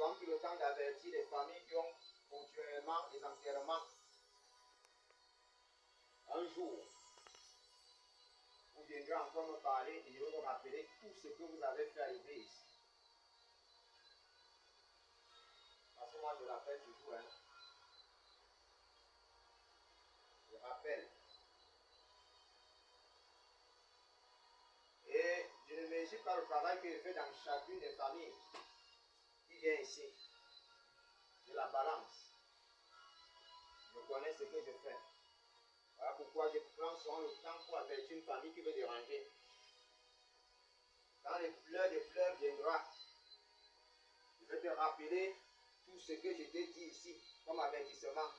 souvent pris le temps d'avertir les familles qui ont continuellement des enterrements. Un jour, vous viendrez encore me parler et je vais vous rappeler tout ce que vous avez fait à l'église. Parce que moi je rappelle toujours, hein. Je rappelle. Et je ne mesure pas le travail que je fais dans chacune des familles qui vient ici. Je la balance. Je connais ce que je fais. Voilà pourquoi je prends souvent le temps pour avertir une famille qui veut déranger. Quand les pleurs viendra, je vais te rappeler tout ce que je t'ai dit ici comme avertissement.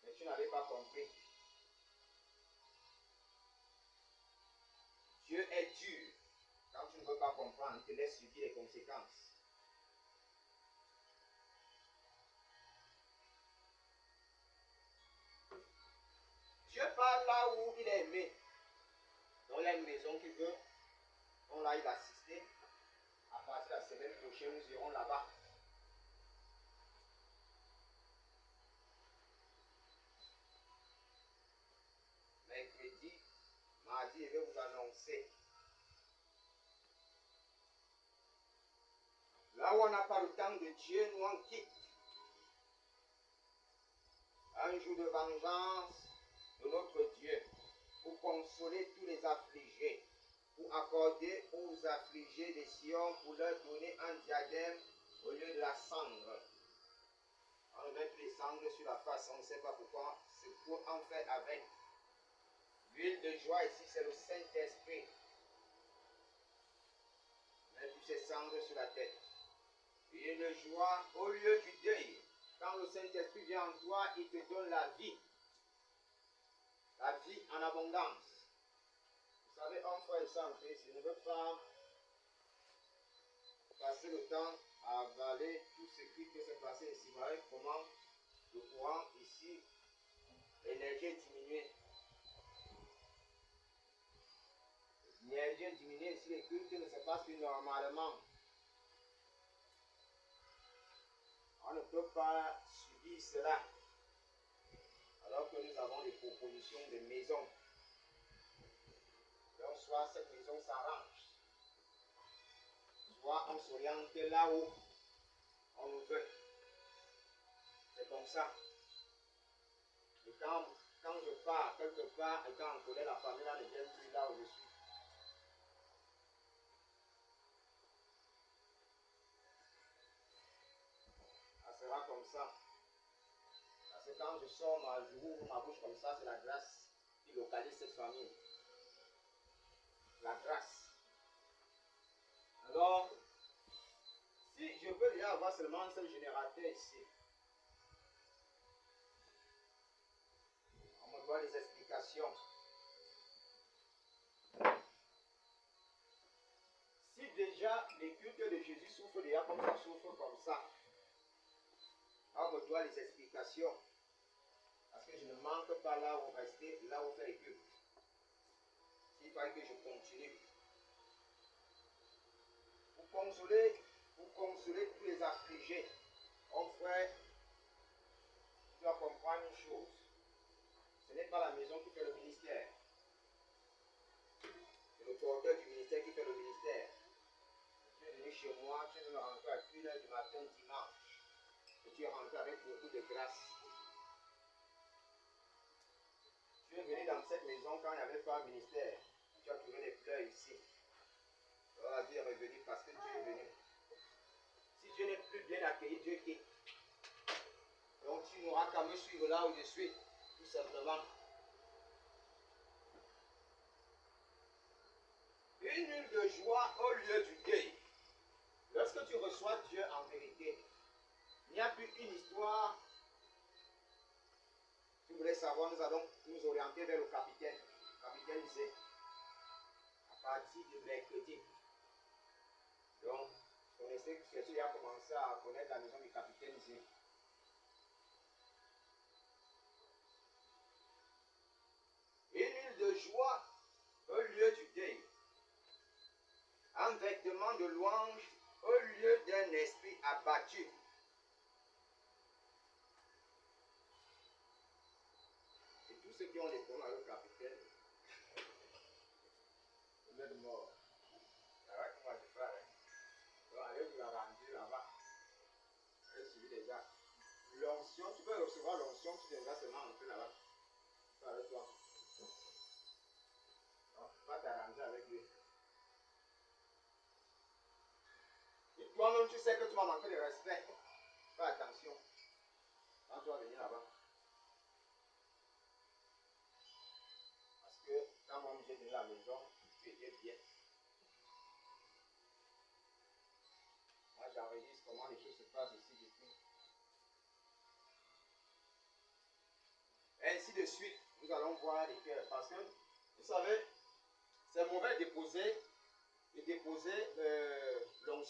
Mais tu n'avais pas compris. Dieu est dur. Quand tu ne veux pas comprendre, il te laisse subir les conséquences. Dieu parle là où il est aimé. Donc il y a une maison qui veut. On là, il va assister. À partir de la semaine prochaine, nous irons là-bas. Mercredi, mardi, je vais vous annoncer. Là où on n'a pas le temps de Dieu, nous on quitte. Un jour de vengeance de notre Dieu pour consoler tous les affligés, pour accorder aux affligés des Sion, pour leur donner un diadème au lieu de la cendre. On met les cendres sur la face, on ne sait pas pourquoi, c'est pour en faire avec. L'huile de joie ici, c'est le Saint-Esprit. Mets toutes ces cendres sur la tête. Et une joie au lieu du deuil. Quand le Saint-Esprit vient en toi, il te donne la vie. La vie en abondance. Vous savez, un frère et ça en Christ, je ne veux pas passer le temps à avaler tout ce qui peut se passer ici. Vous voyez comment le courant ici, l'énergie est diminuée. L'énergie est diminuée ici, les cultes ne se passent plus normalement. On ne peut pas subir cela. Alors que nous avons des propositions de maisons. Donc soit cette maison s'arrange. Soit on s'oriente là où on veut. C'est comme ça. Et quand je pars quelque part et quand on connaît la famille, là ne vient plus là où je suis. Ça sera comme ça. Parce que quand je sors je ouvre ma bouche comme ça, c'est la grâce qui localise cette famille. La grâce. Alors, si je veux déjà avoir seulement un seul générateur ici, on me doit des explications. Si déjà les cultes de Jésus souffrent déjà comme ça, souffrent comme ça, on me doit des explications. Parce que je ne manque pas là où rester, là où faire les cultes. Il fallait que je continue. Pour consoler tous les affligés, mon frère, tu dois comprendre une chose. Ce n'est pas la maison qui fait le ministère. C'est le porteur du ministère qui fait le ministère. Tu es venu chez moi, tu es venu rentrer à 1h du matin dimanche. Et tu es rentré avec beaucoup de grâce. Tu es venu dans cette maison quand il n'y avait pas un ministère. Tu as trouvé les pleurs ici. Alors la vie est revenue parce que Dieu est venu. Si Dieu n'est plus bien accueilli, Dieu quitte. Donc tu n'auras qu'à me suivre là où je suis, tout simplement. Une huile de joie au lieu du deuil. Lorsque tu reçois Dieu en vérité, il n'y a plus une histoire. Si vous voulez savoir, nous allons nous orienter vers le capitaine. Le capitaine disait, à partir de mercredi. Donc, connaissez que tu as commencé à connaître la maison du capitaine ici. Une huile de joie au lieu du deuil. Un vêtement de louange au lieu d'un esprit abattu. Matthieu. Et tous ceux qui ont les problèmes avec le capitaine, vous êtes morts. C'est vrai que moi je fais avec. Donc allez vous la rendre là-bas. Allez suivre les gars. L'onction, tu peux recevoir l'onction, tu viendras seulement entrer là-bas. C'est avec toi. Donc, va t'arranger avec lui. Et toi-même, tu sais que tu vas manquer de respect. Fais attention. Quand tu vas venir là-bas. Parce que quand moi j'ai venu à la maison, tu étais bien. Moi j'enregistre comment les choses se passent ici depuis. Et ainsi de suite, nous allons voir les cœurs. Parce que, vous savez, c'est mauvais de déposer l'onction.